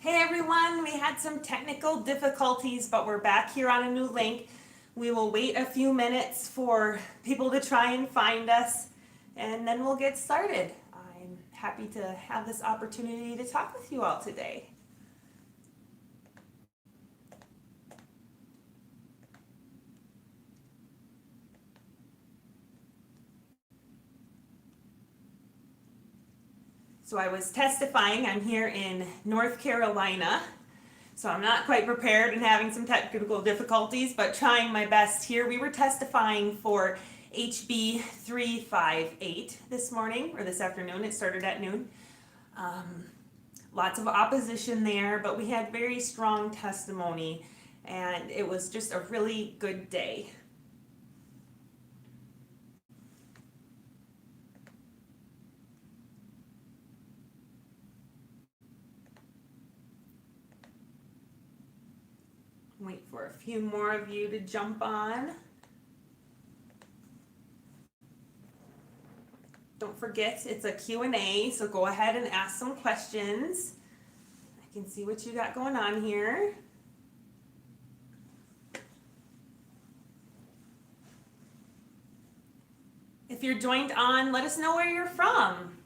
Hey everyone, we had some technical difficulties, but we're back here on a new link. We will wait a few minutes for people to try and find us, and then we'll get started. I'm happy to have this opportunity to talk with you all today. So I was testifying. I'm here in North Carolina. So I'm not quite prepared and having some technical difficulties, but trying my best here. We were testifying for HB 358 this morning, or this afternoon. It started at noon. Lots of opposition there, but we had very strong testimony, and it was just a really good day. Wait for a few more of you to jump on. Don't forget, it's a Q&A, so go ahead and ask some questions. I can see what you got going on here. If you're joined on, let us know where you're from.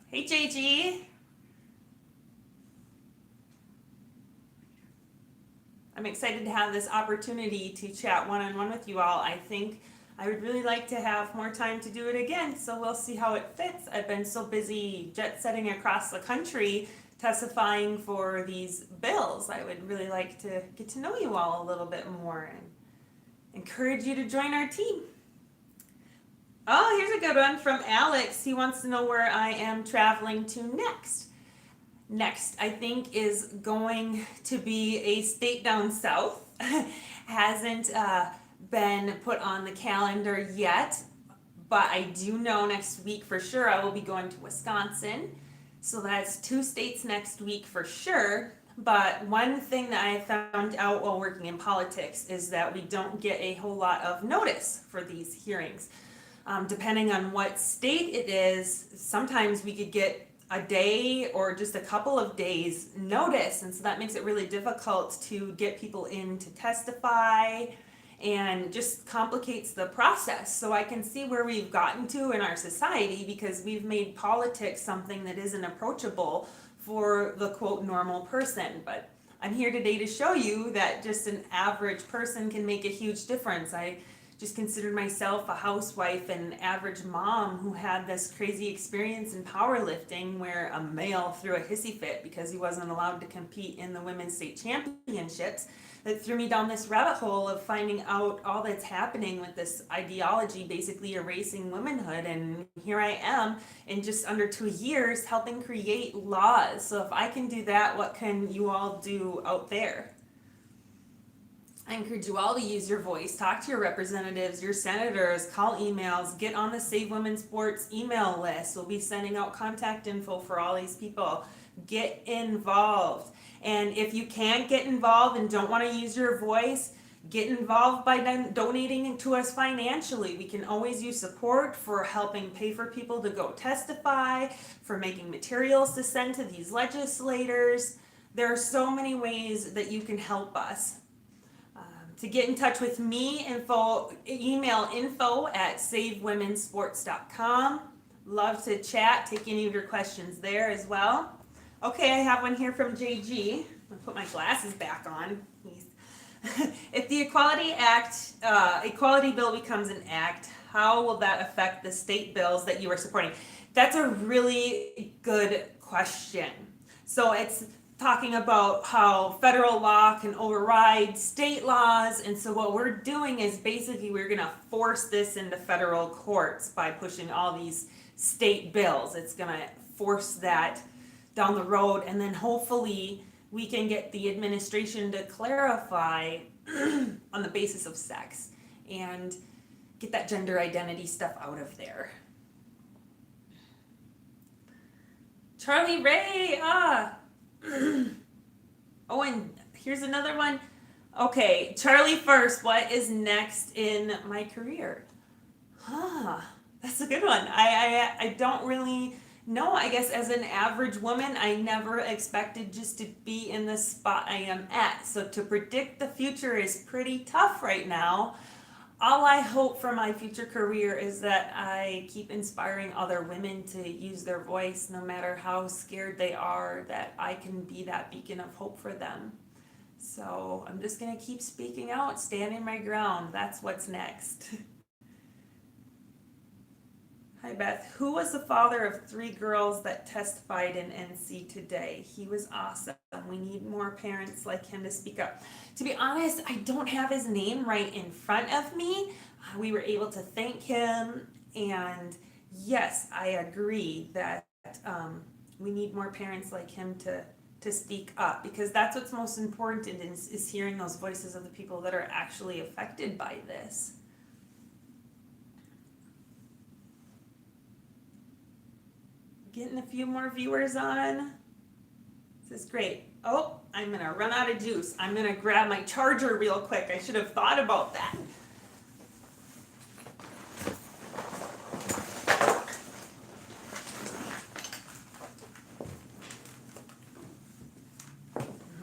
Hey, JG. I'm excited to have this opportunity to chat one-on-one with you all. I think I would really like to have more time to do it again, so we'll see how it fits. I've been so busy jet-setting across the country, testifying for these bills. I would really like to get to know you all a little bit more and encourage you to join our team. Oh, here's a good one from Alex. He wants to know where I am traveling to next. Next, I think, is going to be a state down south. Hasn't been put on the calendar yet, but I do know next week for sure I will be going to Wisconsin. So that's 2 states next week for sure. But one thing that I found out while working in politics is that we don't get a whole lot of notice for these hearings. Depending on what state it is, sometimes we could get a day or just a couple of days notice, and so that makes it really difficult to get people in to testify and just complicates the process. So I can see where we've gotten to in our society because we've made politics something that isn't approachable for the quote normal person. But I'm here today to show you that just an average person can make a huge difference. I just considered myself a housewife and average mom who had this crazy experience in powerlifting where a male threw a hissy fit because he wasn't allowed to compete in the women's state championships. That threw me down this rabbit hole of finding out all that's happening with this ideology basically erasing womanhood, and here I am in just under 2 years helping create laws. So if I can do that, what can you all do out there? I encourage you all to use your voice, talk to your representatives, your senators, call emails, get on the Save Women's Sports email list. We'll be sending out contact info for all these people. Get involved. And if you can't get involved and don't want to use your voice, get involved by donating to us financially. We can always use support for helping pay for people to go testify, for making materials to send to these legislators. There are so many ways that you can help us. To get in touch with me, email info@savewomensports.com. Love to chat, take any of your questions there as well. Okay, I have one here from JG. I'm gonna put my glasses back on. If the Equality Bill becomes an act, how will that affect the state bills that you are supporting? That's a really good question. So it's talking about how federal law can override state laws, and so what we're doing is basically we're going to force this into federal courts by pushing all these state bills. It's going to force that down the road, and then hopefully we can get the administration to clarify on the basis of sex and get that gender identity stuff out of there. Charlie Ray, oh, and here's another one. Okay, Charlie first, what is next in my career? That's a good one. I don't really No, I guess as an average woman, I never expected just to be in the spot I am at. So to predict the future is pretty tough right now. All I hope for my future career is that I keep inspiring other women to use their voice no matter how scared they are, that I can be that beacon of hope for them. So I'm just going to keep speaking out, standing my ground. That's what's next. Hi, Beth. Who was the father of 3 girls that testified in NC today? He was awesome. We need more parents like him to speak up. To be honest, I don't have his name right in front of me. We were able to thank him, and yes, I agree that we need more parents like him to speak up, because that's what's most important is hearing those voices of the people that are actually affected by this. Getting a few more viewers on. This is great. Oh, I'm gonna run out of juice. I'm gonna grab my charger real quick. I should have thought about that.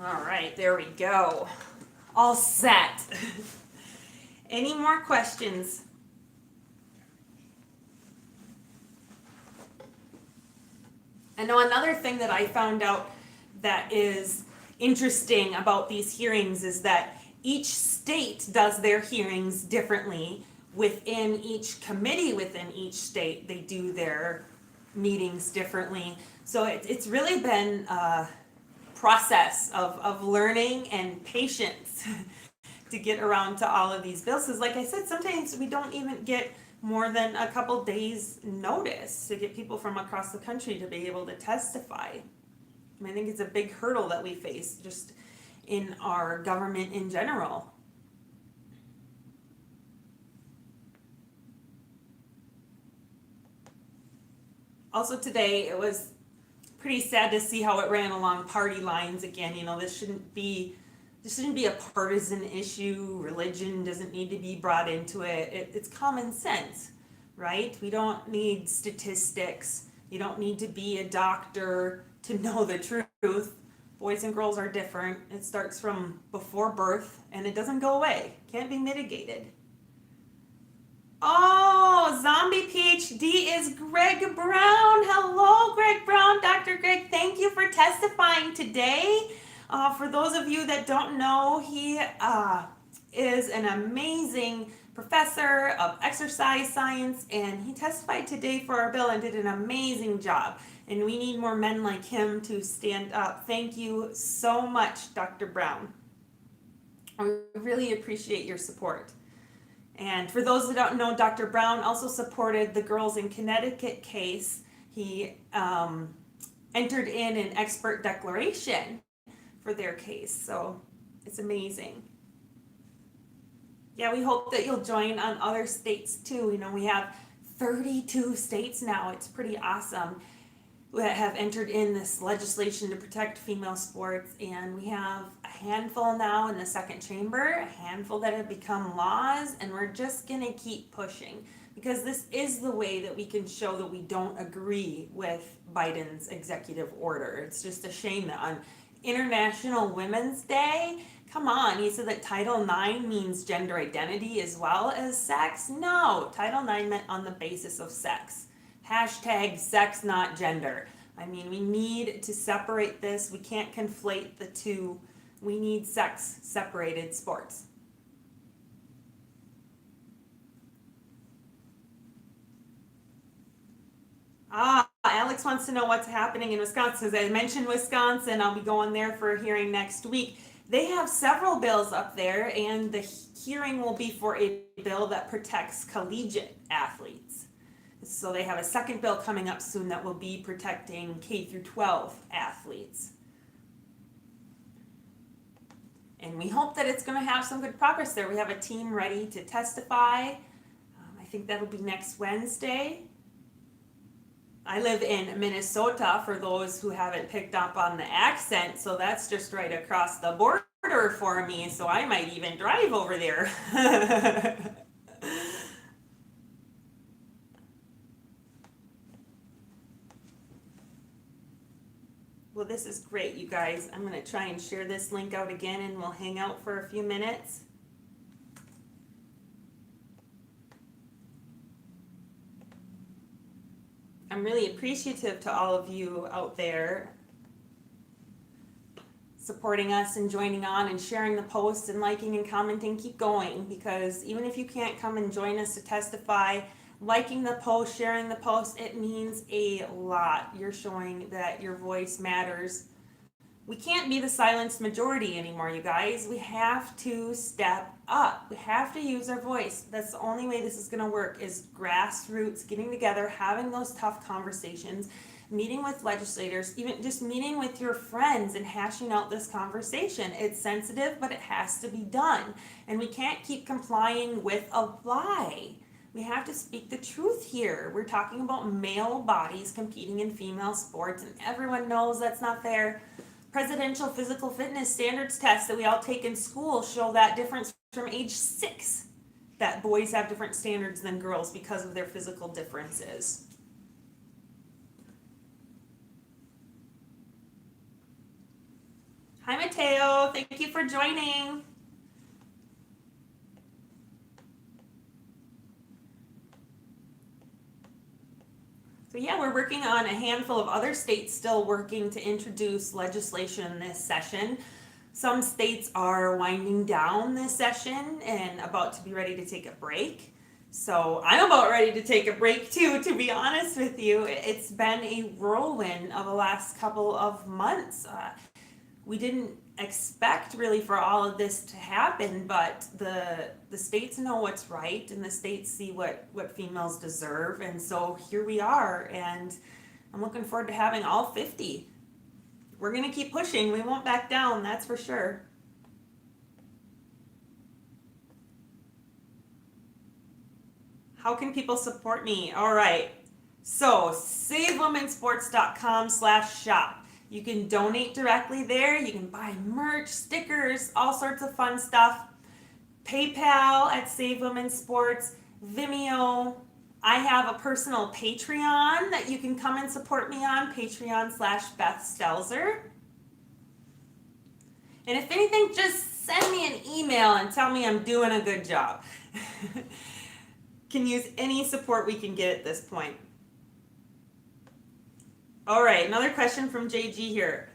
All right, there we go. All set. Any more questions? I know another thing that I found out that is interesting about these hearings is that each state does their hearings differently. Within each committee within each state, they do their meetings differently. So it's really been a process of learning and patience to get around to all of these bills. Because like I said, sometimes we don't even get more than a couple days notice to get people from across the country to be able to testify. I think it's a big hurdle that we face just in our government in general. Also today, it was pretty sad to see how it ran along party lines again. You know, this shouldn't be a partisan issue. Religion doesn't need to be brought into it. It's common sense, right? We don't need statistics. You don't need to be a doctor to know the truth. Boys and girls are different. It starts from before birth, and it doesn't go away. Can't be mitigated. Oh, Zombie PhD is Greg Brown. Hello, Greg Brown. Dr. Greg, thank you for testifying today. For those of you that don't know, he is an amazing professor of exercise science, and he testified today for our bill and did an amazing job. And we need more men like him to stand up. Thank you so much, Dr. Brown. I really appreciate your support. And for those that don't know, Dr. Brown also supported the Girls in Connecticut case. He entered in an expert declaration for their case, so it's amazing. Yeah, we hope that you'll join on other states too. You know, we have 32 states now. It's pretty awesome that have entered in this legislation to protect female sports, and we have a handful now in the second chamber, a handful that have become laws, and we're just gonna keep pushing, because this is the way that we can show that we don't agree with Biden's executive order. It's just a shame that on International Women's Day, come on, he said that Title IX means gender identity as well as sex. No, Title IX meant on the basis of sex. Hashtag sex, not gender. I mean, we need to separate this. We can't conflate the two. We need sex separated sports. Alex wants to know what's happening in Wisconsin. As I mentioned Wisconsin, I'll be going there for a hearing next week. They have several bills up there, and the hearing will be for a bill that protects collegiate athletes. So they have a second bill coming up soon that will be protecting K through 12 athletes. And we hope that it's going to have some good progress there. We have a team ready to testify. I think that'll be next Wednesday. I live in Minnesota, for those who haven't picked up on the accent, so that's just right across the border for me, so I might even drive over there. Well, this is great, you guys. I'm going to try and share this link out again and we'll hang out for a few minutes. I'm really appreciative to all of you out there supporting us and joining on and sharing the posts and liking and commenting. Keep going, because even if you can't come and join us to testify, liking the post, sharing the post, it means a lot. You're showing that your voice matters. We can't be the silenced majority anymore, you guys. We have to step up. We have to use our voice. That's the only way this is going to work, is grassroots, getting together, having those tough conversations, meeting with legislators, even just meeting with your friends and hashing out this conversation. It's sensitive, but it has to be done. And we can't keep complying with a lie. We have to speak the truth here. We're talking about male bodies competing in female sports, and everyone knows that's not fair. Presidential physical fitness standards tests that we all take in school show that difference from age 6, that boys have different standards than girls because of their physical differences. Hi, Mateo. Thank you for joining. So yeah, we're working on a handful of other states still working to introduce legislation this session. Some states are winding down this session and about to be ready to take a break. So I'm about ready to take a break too, to be honest with you. It's been a whirlwind of the last couple of months. We didn't expect really for all of this to happen, but the states know what's right, and the states see what females deserve, and so here we are, and I'm looking forward to having all 50. We're going to keep pushing. We won't back down, that's for sure. How can people support me? All right, so savewomensports.com/shop. You can donate directly there. You can buy merch, stickers, all sorts of fun stuff. PayPal at Save Women's Sports, Vimeo. I have a personal Patreon that you can come and support me on, Patreon/Beth Stelzer. And if anything, just send me an email and tell me I'm doing a good job. Can use any support we can get at this point. All right, another question from JG here.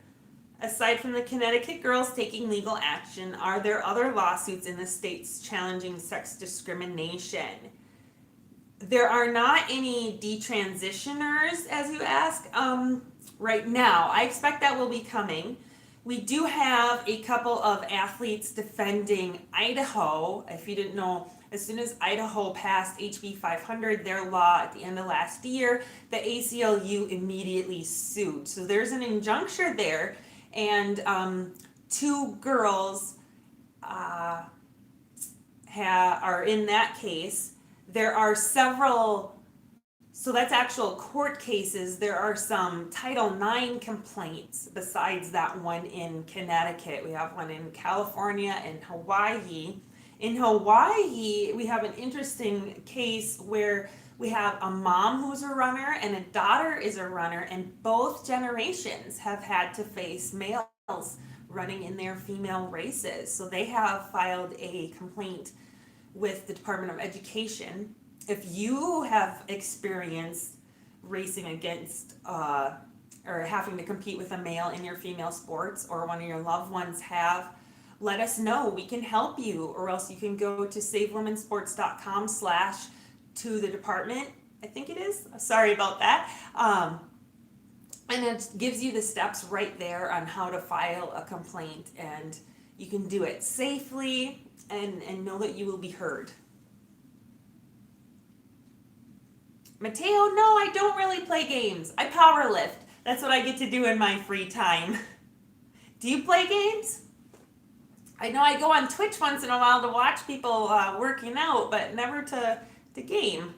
Aside from the Connecticut girls taking legal action, are there other lawsuits in the states challenging sex discrimination? There are not any detransitioners, as you ask, right now. I expect that will be coming. We do have a couple of athletes defending Idaho. If you didn't know, as soon as Idaho passed HB 500, their law at the end of last year, the ACLU immediately sued. So there's an injunction there, and 2 girls are in that case. There are several, so that's actual court cases. There are some Title IX complaints besides that one in Connecticut. We have one in California and Hawaii. In Hawaii, we have an interesting case where we have a mom who's a runner and a daughter is a runner, and both generations have had to face males running in their female races. So they have filed a complaint with the Department of Education. If you have experienced racing against or having to compete with a male in your female sports, or one of your loved ones have, let us know. We can help you, or else you can go to savewomensports.com/ to the department. I think it is. Sorry about that. And it gives you the steps right there on how to file a complaint, and you can do it safely and know that you will be heard. Mateo, no, I don't really play games. I power lift. That's what I get to do in my free time. Do you play games? I know I go on Twitch once in a while to watch people working out, but never to game.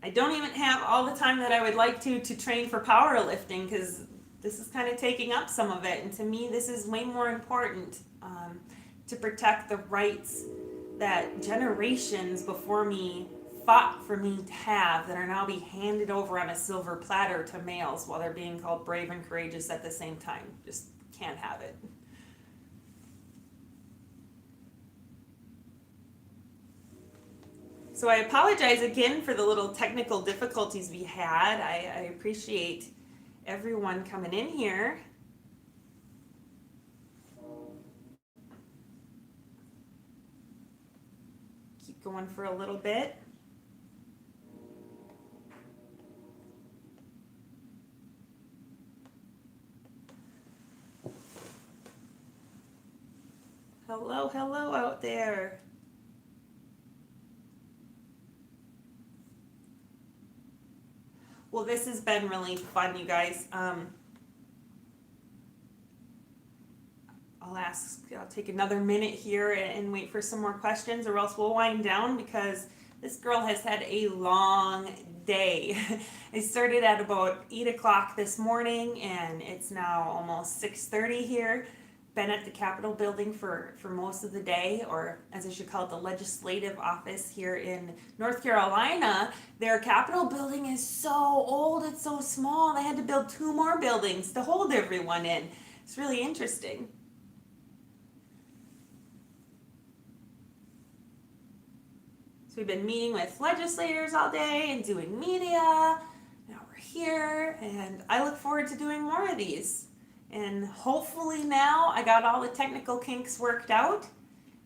I don't even have all the time that I would like to train for powerlifting, because this is kind of taking up some of it. And to me, this is way more important, to protect the rights that generations before me fought for me to have that are now being handed over on a silver platter to males while they're being called brave and courageous at the same time. Just can't have it. So I apologize again for the little technical difficulties we had. I appreciate everyone coming in here. Keep going for a little bit. Hello, hello out there. Well, this has been really fun, you guys. I'll take another minute here and wait for some more questions, or else we'll wind down because this girl has had a long day. I started at about 8 o'clock this morning and it's now almost 6:30 here. Been at the Capitol building for most of the day, or as I should call it, the legislative office here in North Carolina. Their Capitol building is so old, it's so small. They had to build 2 more buildings to hold everyone in. It's really interesting. So we've been meeting with legislators all day and doing media. Now we're here, and I look forward to doing more of these. And hopefully now I got all the technical kinks worked out,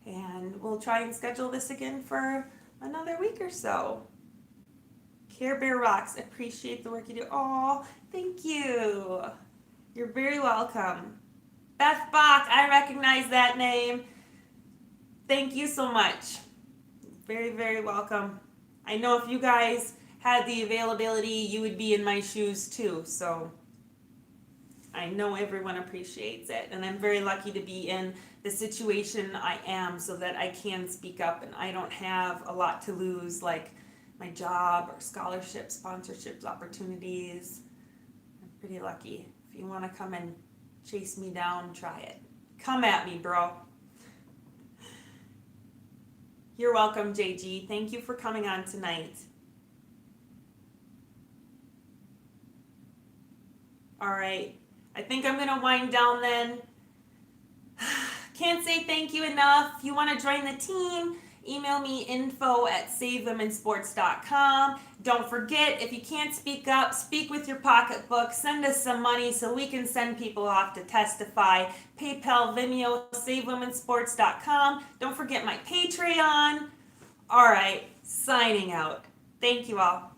and we'll try and schedule this again for another week or so. Care Bear rocks. Appreciate the work you do. Oh, thank you. You're very welcome. Beth Bach, I recognize that name. Thank you so much. Very, very welcome. I know if you guys had the availability, you would be in my shoes too, so I know everyone appreciates it, and I'm very lucky to be in the situation I am so that I can speak up and I don't have a lot to lose, like my job or scholarships, sponsorships, opportunities. I'm pretty lucky. If you want to come and chase me down, try it. Come at me, bro. You're welcome, JG. Thank you for coming on tonight. All right. I think I'm going to wind down then. Can't say thank you enough. If you want to join the team, email me info@savewomensports.com. Don't forget, if you can't speak up, speak with your pocketbook. Send us some money so we can send people off to testify. PayPal, Vimeo, savewomensports.com. Don't forget my Patreon. All right, signing out. Thank you all.